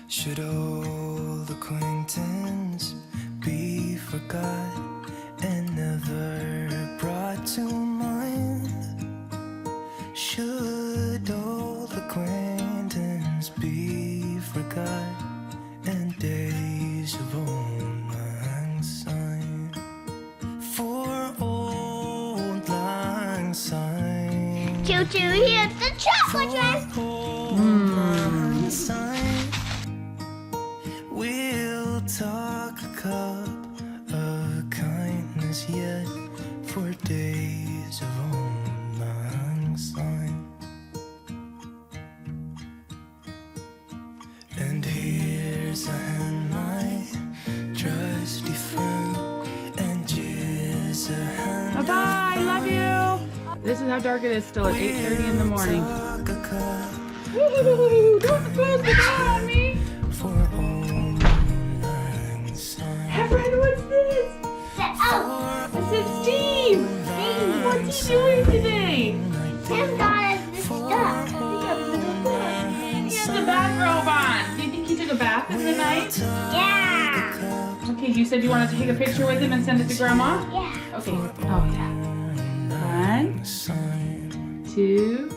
Should old acquaintance be forgot and never brought to mind? Should old acquaintance be forgot and days of old lang syne? For old lang syne. Choo choo, here's the chocolate dress. We'll talk a cup of kindness yet for days of old lang syne. And here's a hand, my trusty friend, and here's a hand. Bye-bye, love you. This is how dark it is still at 8:30 in the morning. Woo, don't close the door on me. For old lang syne. Everett, what's this? Oh, I said Steve. Steve, what's he doing today? Tim got us the stuff. He has a bathrobe on. Do you think he took a bath in the night? Yeah. Okay, you said you wanted to take a picture with him and send it to Grandma? Yeah. Okay. Oh, yeah. 1, 2,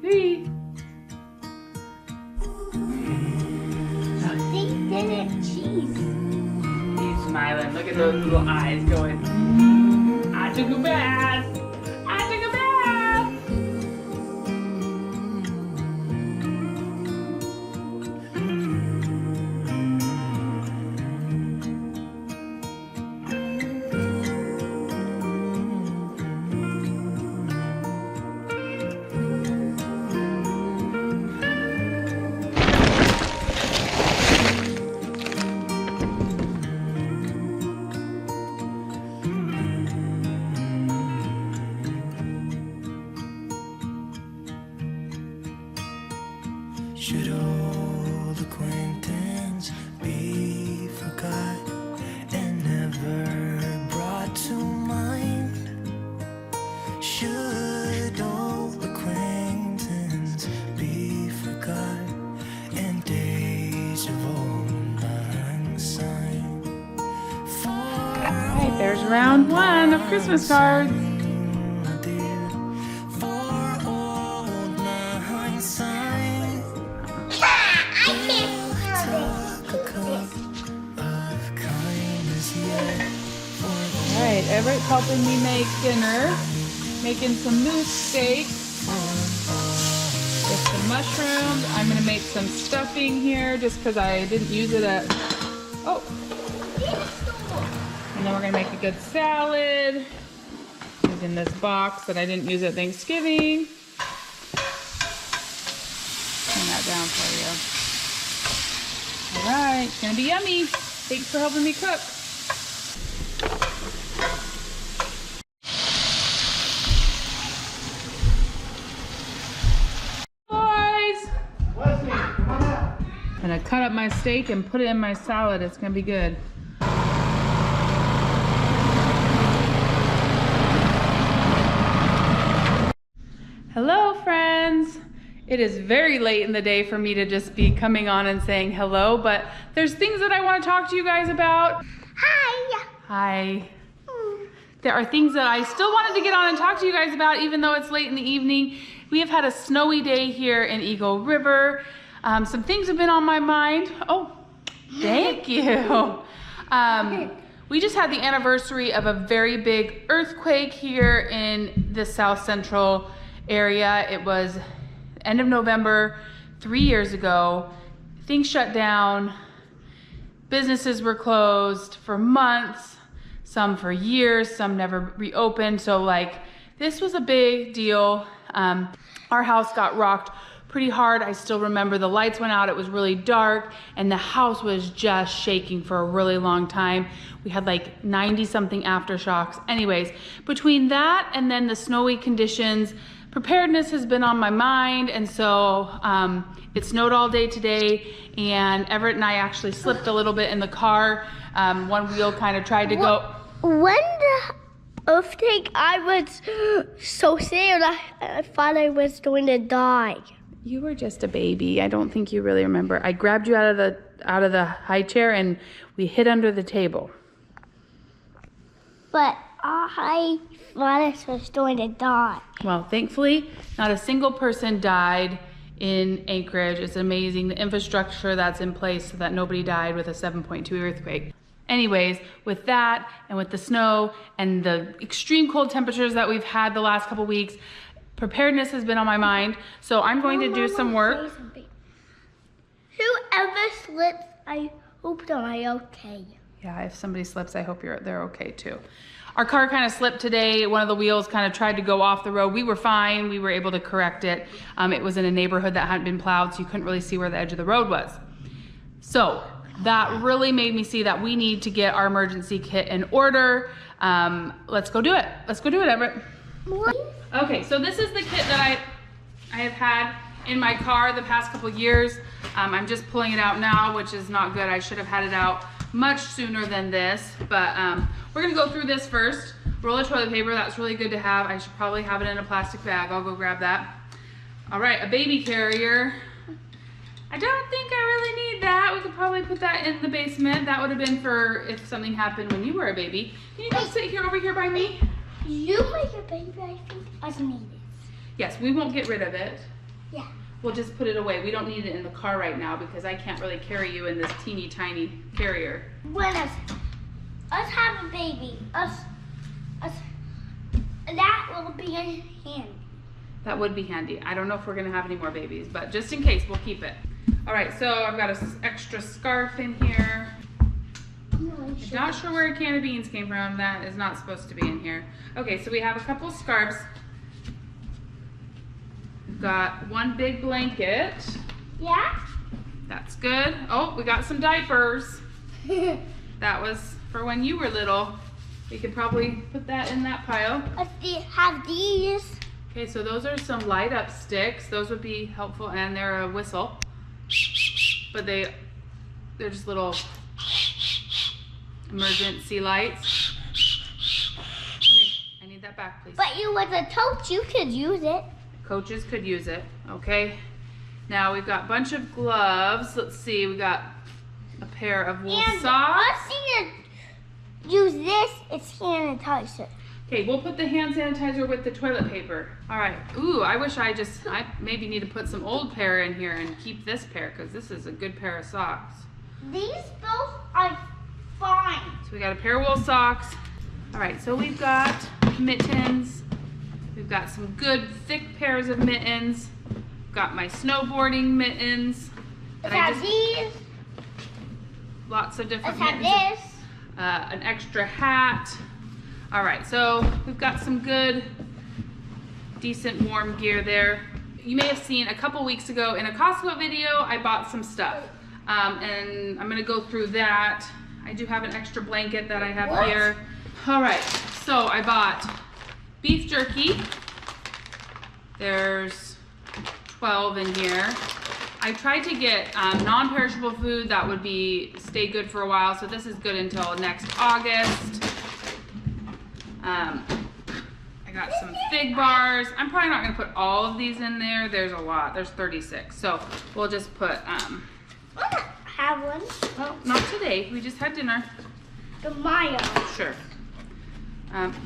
3. They did it, cheese. He's smiling. Look at those little eyes going. I took a bath. I took a bath. Should old acquaintance be forgot and never brought to mind? Should old acquaintance be forgot and days of old lang syne? All right, there's round 1 of Christmas cards. Alright, Everett's helping me make dinner. Making some moose steak with some mushrooms. I'm gonna make some stuffing here just because I didn't use it at... Oh! And then we're gonna make a good salad using this box that I didn't use at Thanksgiving. Turn that down for you. Alright, it's gonna be yummy. Thanks for helping me cook. I'm gonna cut up my steak and put it in my salad. It's gonna be good. Hello, friends. It is very late in the day for me to just be coming on and saying hello, but there's things that I want to talk to you guys about. Hi. Hi. There are things that I still wanted to get on and talk to you guys about, even though it's late in the evening. We have had a snowy day here in Eagle River. Some things have been on my mind. Oh, thank you. We just had the anniversary of a very big earthquake here in the South Central area. It was end of November, 3 years ago. Things shut down. Businesses were closed for months, some for years, some never reopened. So like, this was a big deal. Our house got rocked pretty hard. I still remember the lights went out, it was really dark, and the house was just shaking for a really long time. We had like 90 something aftershocks. Anyways, between that and then the snowy conditions, preparedness has been on my mind, and so it snowed all day today, and Everett and I actually slipped a little bit in the car. One wheel kind of tried to go. When the earthquake, I was so scared. I thought I was going to die. You were just a baby. I don't think you really remember. I grabbed you out of the high chair and we hid under the table. But I thought I was going to die. Well, thankfully, not a single person died in Anchorage. It's amazing the infrastructure that's in place so that nobody died with a 7.2 earthquake. Anyways, with that and with the snow and the extreme cold temperatures that we've had the last couple weeks, preparedness has been on my mind. So I'm going to do some work. Whoever slips, I hope they're okay. Yeah, if somebody slips, I hope they're okay too. Our car kind of slipped today. One of the wheels kind of tried to go off the road. We were fine. We were able to correct it. It was in a neighborhood that hadn't been plowed, so you couldn't really see where the edge of the road was. So that really made me see that we need to get our emergency kit in order. Let's go do it. Let's go do it, Everett. Okay, so this is the kit that I have had in my car the past couple years. I'm just pulling it out now, which is not good. I should have had it out much sooner than this, but we're gonna go through this first. Roll of toilet paper, that's really good to have. I should probably have it in a plastic bag. I'll go grab that. All right, a baby carrier. I don't think I really need that. We could probably put that in the basement. That would have been for if something happened when you were a baby. Can you come sit here over here by me? You make a baby, I think I need it. Yes, we won't get rid of it. Yeah. We'll just put it away. We don't need it in the car right now because I can't really carry you in this teeny tiny carrier. When us have a baby, that will be in handy. That would be handy. I don't know if we're gonna have any more babies, but just in case, we'll keep it. All right, so I've got an extra scarf in here. I'm not sure where a can of beans came from. That is not supposed to be in here. Okay, so we have a couple scarves. We've got one big blanket. Yeah? That's good. Oh, we got some diapers. That was for when you were little. We could probably put that in that pile. Let's have these. Okay, so those are some light up sticks. Those would be helpful, and they're a whistle. But they're just little emergency lights. I need that back, please. But you was a coach, you could use it. Coaches could use it, okay? Now we've got a bunch of gloves. Let's see, we got a pair of wool socks. Us need to use this, it's sanitizer. Okay, we'll put the hand sanitizer with the toilet paper. All right, ooh, I wish I maybe need to put some old pair in here and keep this pair because this is a good pair of socks. These both are fine. So we got a pair of wool socks. All right, so we've got mittens. We've got some good thick pairs of mittens. Got my snowboarding mittens. Let's have these. Lots of different Let's have mittens. this. An extra hat. All right, so we've got some good, decent warm gear there. You may have seen a couple weeks ago in a Costco video, I bought some stuff. And I'm gonna go through that. I do have an extra blanket that I have here. All right, so I bought beef jerky. There's 12 in here. I tried to get non-perishable food that would stay good for a while, so this is good until next August. I got some fig bars. I'm probably not gonna put all of these in there. There's a lot, there's 36. So we'll just put, Have one. well, not today, we just had dinner. Tomorrow. Sure.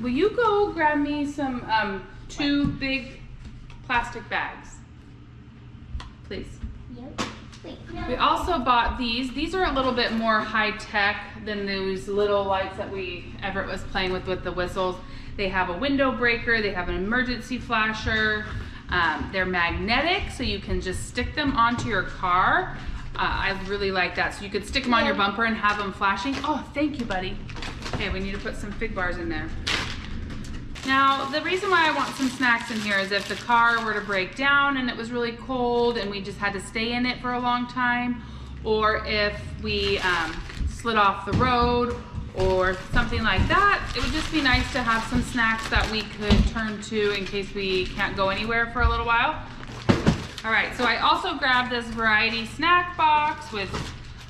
Will you go grab me some 2 big plastic bags, please? Yep. Wait, no. We also bought these. These are a little bit more high tech than those little lights that Everett was playing with the whistles. They have a window breaker. They have an emergency flasher. They're magnetic, so you can just stick them onto your car. I really like that. So you could stick them on your bumper and have them flashing. Oh, thank you, buddy. Okay, we need to put some fig bars in there. Now, the reason why I want some snacks in here is if the car were to break down and it was really cold and we just had to stay in it for a long time, or if we slid off the road or something like that, it would just be nice to have some snacks that we could turn to in case we can't go anywhere for a little while. All right, so I also grabbed this variety snack box with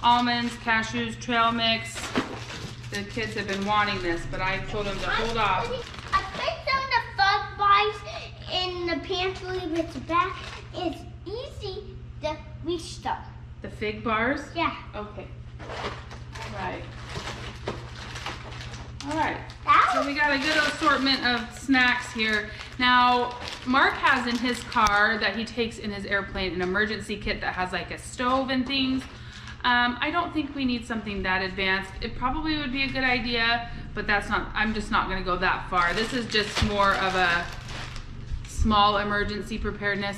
almonds, cashews, trail mix. The kids have been wanting this, but I told them to hold off. I put some of the fun bars in the pantry with the back. It's easy to reach them. The fig bars? Yeah. Okay. Right. All right. That So we got a good assortment of snacks here. Now, Mark has in his car that he takes in his airplane an emergency kit that has like a stove and things. I don't think we need something that advanced. It probably would be a good idea, but I'm just not gonna go that far. This is just more of a small emergency preparedness.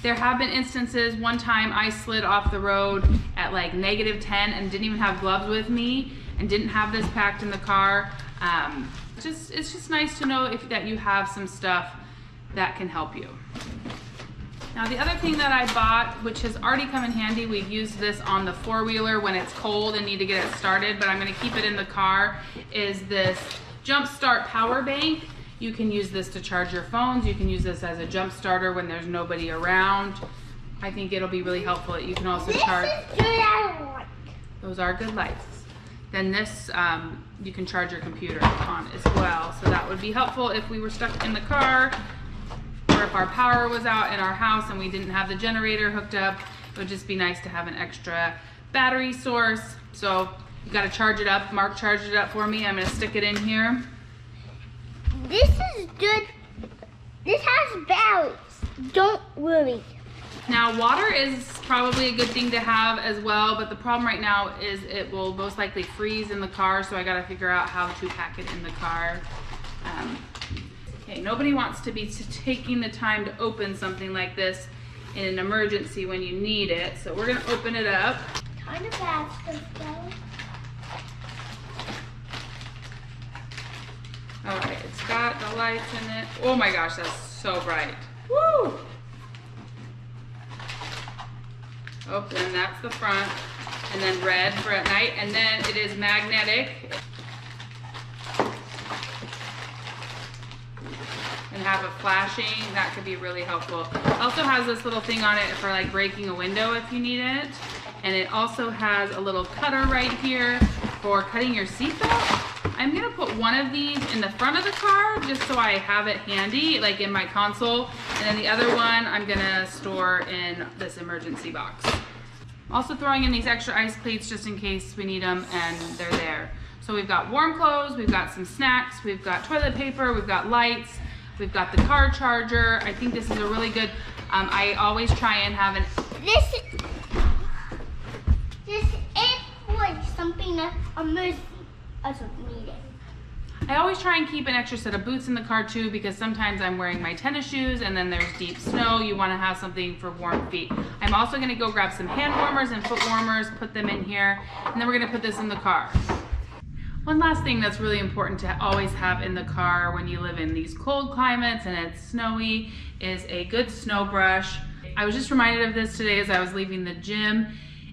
There have been instances, one time I slid off the road at like -10 and didn't even have gloves with me and didn't have this packed in the car. It's just nice to know that you have some stuff that can help you. Now the other thing that I bought, which has already come in handy, we've used this on the four-wheeler when it's cold and need to get it started, but I'm gonna keep it in the car, is this Jump Start power bank. You can use this to charge your phones. You can use this as a jump starter when there's nobody around. I think it'll be really helpful. You can also charge. This is good light. Those are good lights. Then this, you can charge your computer on as well. So that would be helpful if we were stuck in the car, or if our power was out in our house and we didn't have the generator hooked up. It would just be nice to have an extra battery source. So you gotta charge it up. Mark charged it up for me. I'm gonna stick it in here. This is good. This has batteries. Don't worry. Now water is probably a good thing to have as well, but the problem right now is it will most likely freeze in the car, so I gotta figure out how to pack it in the car. Okay, nobody wants to be taking the time to open something like this in an emergency when you need it, so we're gonna open it up. Kind of fast, though. All right, it's got the lights in it. Oh my gosh, that's so bright. Woo! Oh, and that's the front, and then red for at night, and then it is magnetic. And have a flashing, that could be really helpful. It also has this little thing on it for like breaking a window if you need it. And it also has a little cutter right here for cutting your seatbelt. I'm gonna put one of these in the front of the car just so I have it handy, like in my console. And then the other one I'm gonna store in this emergency box. Also throwing in these extra ice cleats just in case we need them, and they're there. So we've got warm clothes, we've got some snacks, we've got toilet paper, we've got lights, we've got the car charger. I think this is a really good, I always try and have an... This is for something that emergency doesn't need it. I always try and keep an extra set of boots in the car too, because sometimes I'm wearing my tennis shoes and then there's deep snow. You want to have something for warm feet. I'm also going to go grab some hand warmers and foot warmers, put them in here, and then we're going to put this in the car. One last thing that's really important to always have in the car when you live in these cold climates and it's snowy is a good snow brush. I was just reminded of this today as I was leaving the gym.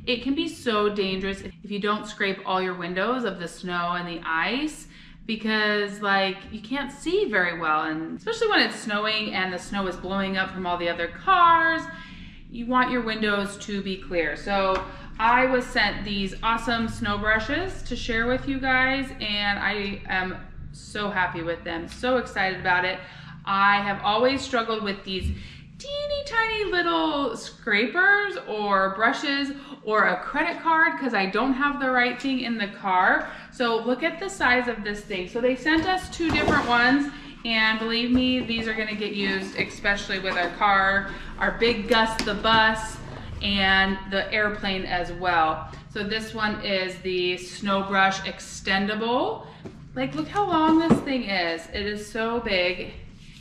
It can be so dangerous if you don't scrape all your windows of the snow and the ice, because like you can't see very well, and especially when it's snowing and the snow is blowing up from all the other cars, you want your windows to be clear. So I was sent these awesome snow brushes to share with you guys, and I am so happy with them, so excited about it. I have always struggled with these teeny tiny little scrapers or brushes or a credit card because I don't have the right thing in the car. So look at the size of this thing. So they sent us 2 different ones, and believe me, these are gonna get used, especially with our car, our big Gus the bus, and the airplane as well. So this one is the Snow Brush Extendable. Like, look how long this thing is. It is so big.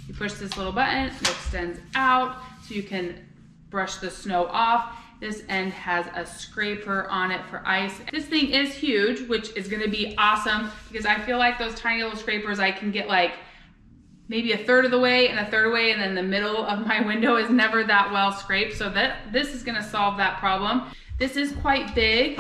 You push this little button, it extends out so you can brush the snow off. This end has a scraper on it for ice. This thing is huge, which is gonna be awesome because I feel like those tiny little scrapers, I can get like maybe a third of the way and a third away, and then the middle of my window is never that well scraped. So this is gonna solve that problem. This is quite big,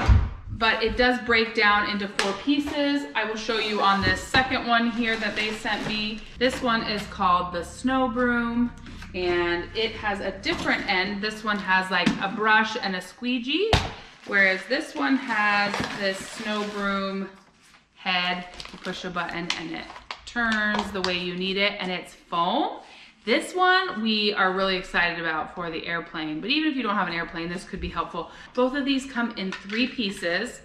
but it does break down into 4 pieces. I will show you on this second one here that they sent me. This one is called the Snow Broom, and it has a different end. This one has like a brush and a squeegee, whereas this one has this Snow Broom head. You push a button and it turns the way you need it, and it's foam. This one we are really excited about for the airplane, but even if you don't have an airplane, this could be helpful. Both of these come in 3 pieces.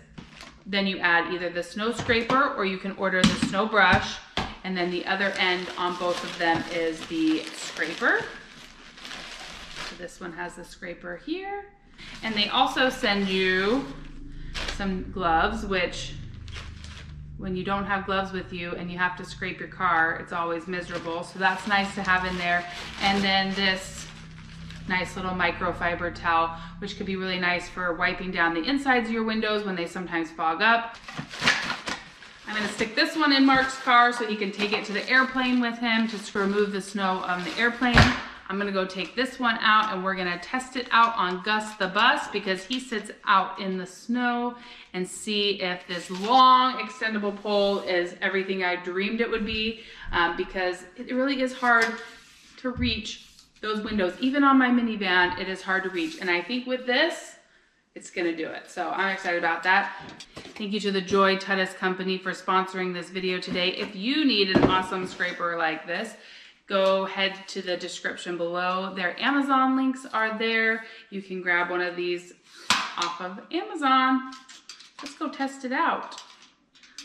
Then you add either the snow scraper or you can order the snow brush, and then the other end on both of them is the scraper. So this one has the scraper here. And they also send you some gloves, which when you don't have gloves with you and you have to scrape your car, it's always miserable. So that's nice to have in there. And then this nice little microfiber towel, which could be really nice for wiping down the insides of your windows when they sometimes fog up. I'm gonna stick this one in Mark's car so he can take it to the airplane with him to remove the snow on the airplane. I'm gonna go take this one out and we're gonna test it out on Gus the bus because he sits out in the snow, and see if this long extendable pole is everything I dreamed it would be, because it really is hard to reach those windows. Even on my minivan, it is hard to reach. And I think with this, it's gonna do it. So I'm excited about that. Thank you to the Joytutus company for sponsoring this video today. If you need an awesome scraper like this, go head to the description below. Their Amazon links are there. You can grab one of these off of Amazon. Let's go test it out.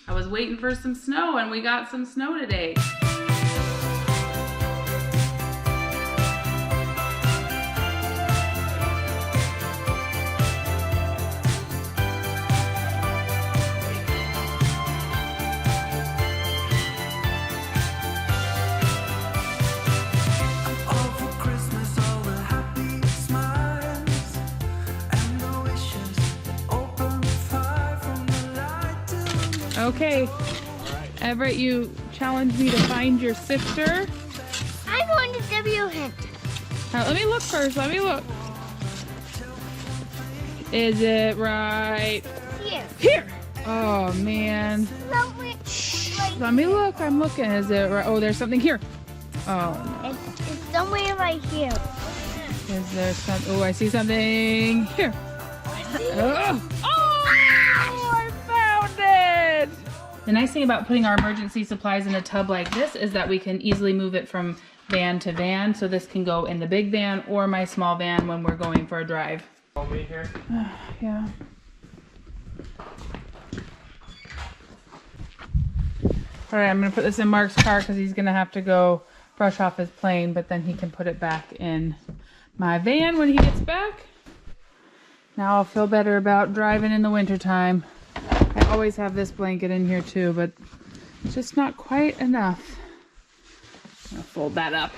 I was waiting for some snow and we got some snow today. Okay, Everett, you challenged me to find your sister. I'm going to give you a hint. Let me look first, let me look. Is it right Here. here? Oh man. Let me look, I'm looking. Is it right? Oh, there's something here. Oh no. It's somewhere right here. Is there something? Oh, I see something here. Oh, I found it! The nice thing about putting our emergency supplies in a tub like this is that we can easily move it from van to van. So this can go in the big van or my small van when we're going for a drive. Here? Yeah. All right, I'm gonna put this in Mark's car because he's gonna have to go brush off his plane, but then he can put it back in my van when he gets back. Now I'll feel better about driving in the wintertime. I always have this blanket in here too, but it's just not quite enough. I'm gonna fold that up.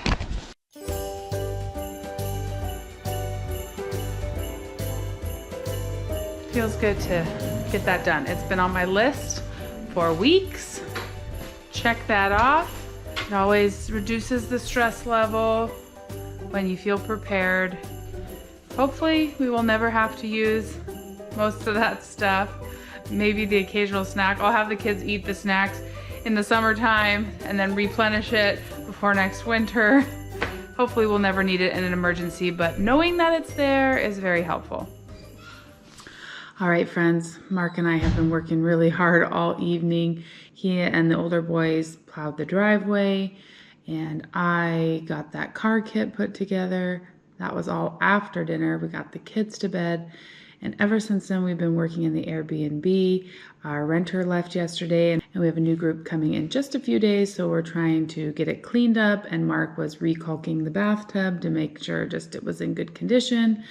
Feels good to get that done. It's been on my list for weeks. Check that off. It always reduces the stress level when you feel prepared. Hopefully we will never have to use most of that stuff. Maybe the occasional snack. I'll have the kids eat the snacks in the summertime and then replenish it before next winter. Hopefully we'll never need it in an emergency, but knowing that it's there is very helpful. All right, friends, Mark and I have been working really hard all evening. He and the older boys plowed the driveway, and I got that car kit put together. That was all after dinner. We got the kids to bed, and ever since then, we've been working in the Airbnb. Our renter left yesterday, and we have a new group coming in just a few days, so we're trying to get it cleaned up, and Mark was recaulking the bathtub to make sure just it was in good condition.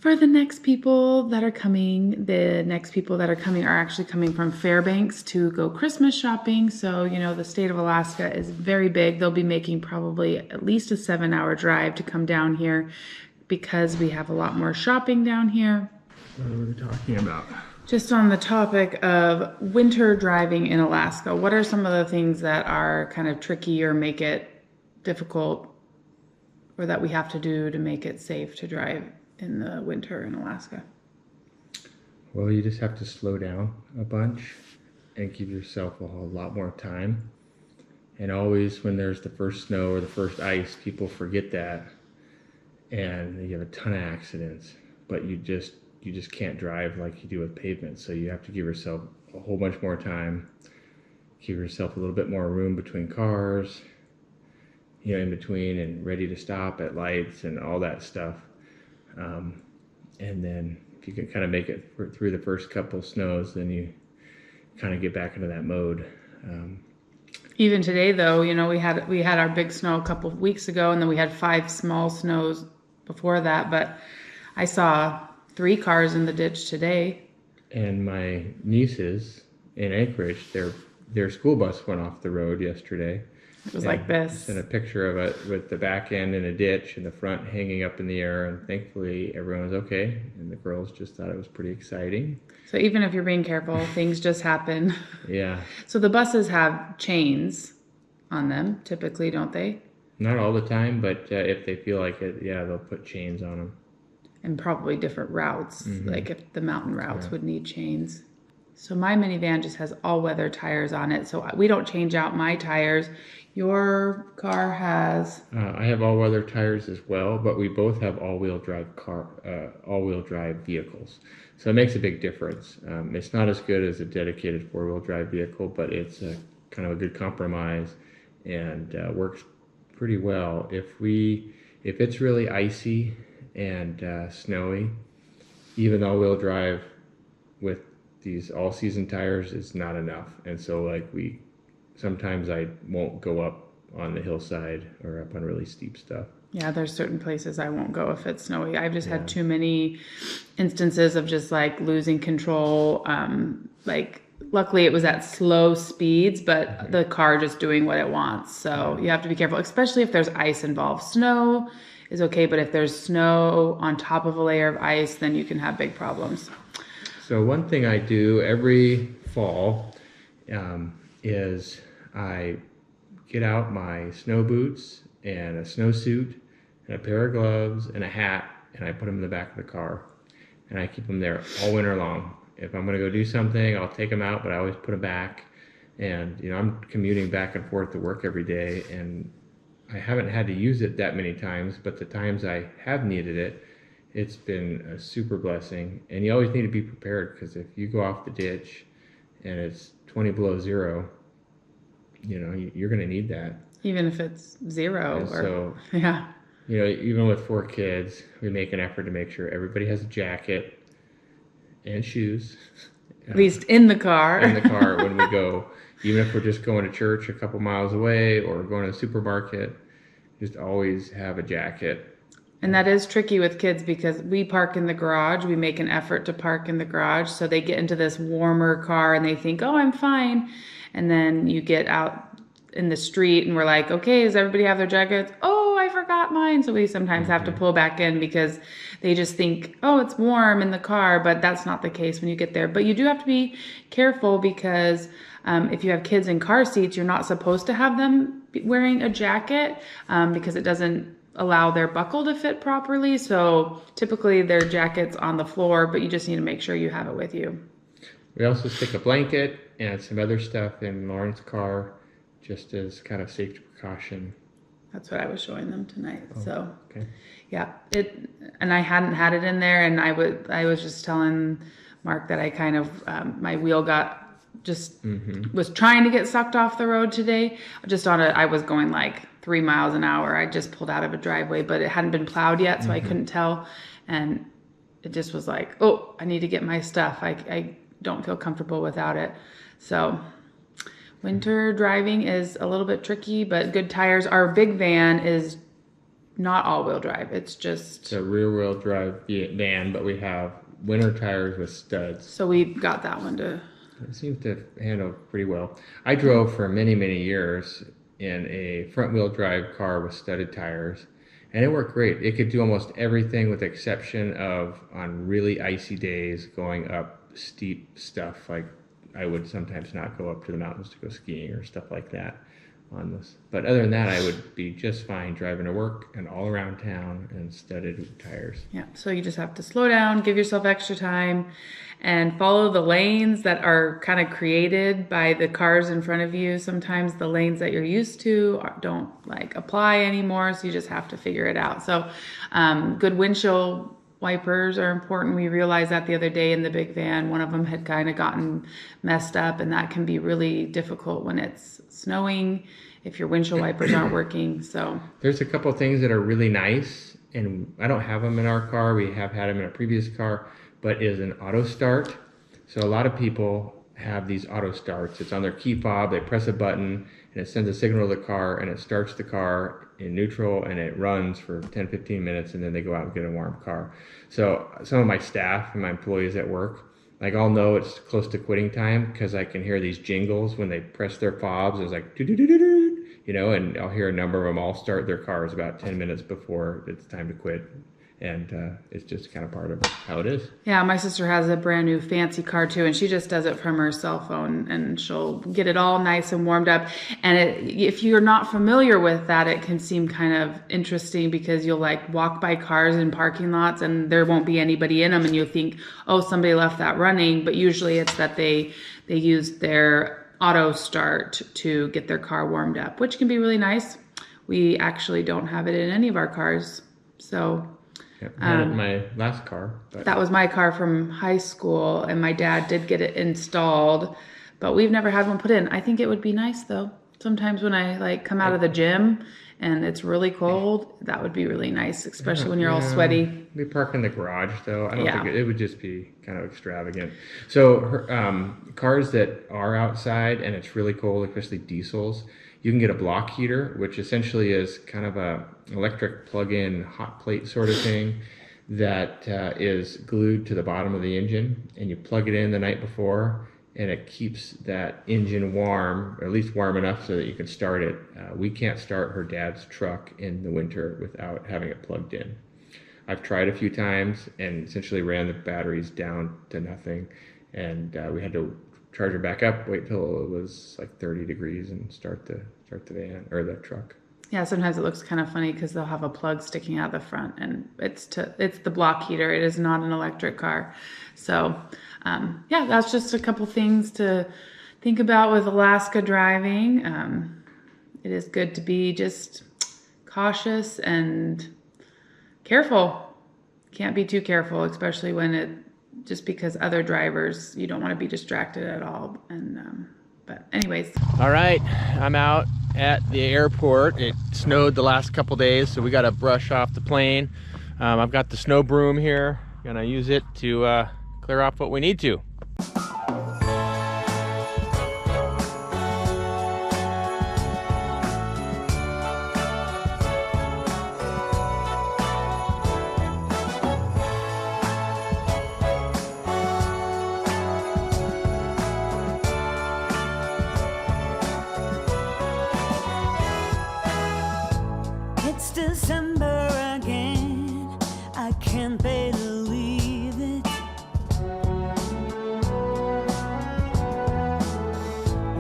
For the next people that are coming, are actually coming from Fairbanks to go Christmas shopping. So, you know, the state of Alaska is very big. They'll be making probably at least a 7-hour drive to come down here because we have a lot more shopping down here. What are we talking about? Just on the topic of winter driving in Alaska, what are some of the things that are kind of tricky or make it difficult or that we have to do to make it safe to drive in the winter in Alaska? Well, you just have to slow down a bunch and give yourself a whole lot more time. And always when there's the first snow or the first ice, people forget that. And you have a ton of accidents, but you just can't drive like you do with pavement. So you have to give yourself a whole bunch more time, give yourself a little bit more room between cars, in between and ready to stop at lights and all that stuff. And then if you can kind of make it through the first couple of snows, then you kind of get back into that mode. Even today, though, we had our big snow a couple of weeks ago, and then we had 5 small snows before that. But I saw 3 cars in the ditch today. And my nieces in Anchorage, their school bus went off the road yesterday. It was like this. I sent a picture of it with the back end in a ditch and the front hanging up in the air, and thankfully everyone was okay. And the girls just thought it was pretty exciting. So even if you're being careful, things just happen. Yeah. So the buses have chains on them, typically, don't they? Not all the time, but if they feel like it, yeah, they'll put chains on them. And probably different routes, like if the mountain routes would need chains. So my minivan just has all-weather tires on it, so we don't change out my tires. Your car has... I have all-weather tires as well, but we both have all-wheel drive vehicles. So it makes a big difference. It's not as good as a dedicated four-wheel drive vehicle, but it's kind of a good compromise and works pretty well. If it's really icy and snowy, even all-wheel drive with these all-season tires is not enough. And so sometimes I won't go up on the hillside or up on really steep stuff. Yeah, there's certain places I won't go if it's snowy. I've just had too many instances of just losing control. Luckily it was at slow speeds, but the car just doing what it wants. So you have to be careful, especially if there's ice involved. Snow is okay, but if there's snow on top of a layer of ice, then you can have big problems. So one thing I do every fall is I get out my snow boots and a snowsuit and a pair of gloves and a hat, and I put them in the back of the car, and I keep them there all winter long. If I'm going to go do something, I'll take them out, but I always put them back. And I'm commuting back and forth to work every day, and I haven't had to use it that many times, but the times I have needed it, it's been a super blessing. And you always need to be prepared, because if you go off the ditch and it's 20 below zero, you're going to need that. Even if it's zero. So, even with 4 kids, we make an effort to make sure everybody has a jacket and shoes. At least in the car. In the car when we go. Even if we're just going to church a couple miles away or going to the supermarket, just always have a jacket. And that is tricky with kids because we park in the garage. We make an effort to park in the garage. So they get into this warmer car and they think, oh, I'm fine. And then you get out in the street and we're like, okay, does everybody have their jackets? Oh, I forgot mine. So we sometimes have to pull back in because they just think, oh, it's warm in the car, but that's not the case when you get there. But you do have to be careful because if you have kids in car seats, you're not supposed to have them wearing a jacket because it doesn't allow their buckle to fit properly. So typically their jacket's on the floor, but you just need to make sure you have it with you. We also stick a blanket and some other stuff in Lauren's car just as kind of safety precaution. That's what I was showing them tonight. So, okay. Yeah, and I hadn't had it in there, and I was just telling Mark that I kind of my wheel got was trying to get sucked off the road today. I was going 3 miles an hour. I just pulled out of a driveway, but it hadn't been plowed yet, so I couldn't tell, and it just was like, oh, I need to get my stuff. I don't feel comfortable without it. So winter driving is a little bit tricky, but good tires. Our big van is not all-wheel drive. It's a rear-wheel drive van, but we have winter tires with studs. So we got that one to... It seems to handle pretty well. I drove for many, many years in a front-wheel drive car with studded tires, and it worked great. It could do almost everything with the exception of on really icy days going up steep stuff. I would sometimes not go up to the mountains to go skiing or stuff like that on this. But other than that, I would be just fine driving to work and all around town and studded tires. Yeah, so you just have to slow down, give yourself extra time, and follow the lanes that are kind of created by the cars in front of you. Sometimes the lanes that you're used to don't apply anymore, so you just have to figure it out. So good windshield wipers are important. We realized that the other day in the big van, one of them had kind of gotten messed up, and that can be really difficult when it's snowing if your windshield wipers aren't working. So there's a couple things that are really nice, and I don't have them in our car. We have had them in a previous car, but is an auto start. So a lot of people have these auto starts. It's on their key fob. They press a button and it sends a signal to the car, and it starts the car in neutral, and it runs for 10-15 minutes, and then they go out and get a warm car. So some of my staff and my employees at work, like, I'll know it's close to quitting time because I can hear these jingles when they press their fobs. It's like doo doo doo doo doo, you know, and I'll hear a number of them all start their cars about 10 minutes before it's time to quit. And it's just kind of part of how it is. Yeah, my sister has a brand new fancy car too, and she just does it from her cell phone, and she'll get it all nice and warmed up. And if you're not familiar with that, it can seem kind of interesting because you'll like walk by cars in parking lots and there won't be anybody in them, and you'll think, oh, somebody left that running. But usually it's that they used their auto start to get their car warmed up, which can be really nice. We actually don't have it in any of our cars, so. Had it in my last car. But. That was my car from high school, and my dad did get it installed, but we've never had one put in. I think it would be nice though. Sometimes when I like come out of the gym and it's really cold, that would be really nice, especially when you're all sweaty. We park in the garage though. I don't think it would just be kind of extravagant. So cars that are outside and it's really cold, especially diesels, you can get a block heater, which essentially is kind of a electric plug-in hot plate sort of thing that is glued to the bottom of the engine, and you plug it in the night before, and it keeps that engine warm, or at least warm enough so that you can start it. We can't start her dad's truck in the winter without having it plugged in. I've tried a few times and essentially ran the batteries down to nothing, and we had to charge her back up, wait till it was like 30 degrees, and start the van or the truck. Yeah, sometimes it looks kind of funny because they'll have a plug sticking out the front, and it's the block heater. It is not an electric car. So yeah, that's just a couple things to think about with Alaska driving. It is good to be just cautious and careful. Can't be too careful, especially when just because other drivers, you don't want to be distracted at all. And but anyways. All right, I'm out at the airport. It snowed the last couple days, so we got to brush off the plane. I've got the snow broom here. Gonna use it to clear off what we need to. It's December again, I can't believe it.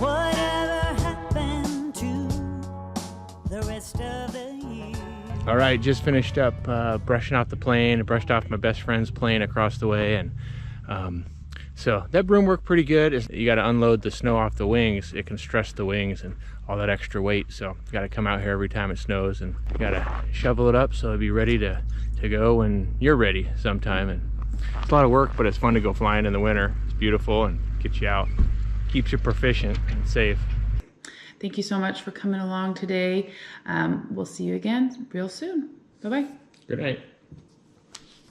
Whatever happened to the rest of the year? All right, just finished up brushing off the plane. I brushed off my best friend's plane across the way, and so that broom worked pretty good. You got to unload the snow off the wings. It can stress the wings and all that extra weight, so you got to come out here every time it snows, and you got to shovel it up so it'll be ready to go when you're ready sometime. And it's a lot of work, but it's fun to go flying in the winter. It's beautiful and gets you out, keeps you proficient and safe. Thank you so much for coming along today. We'll see you again real soon. Bye-bye. Good night.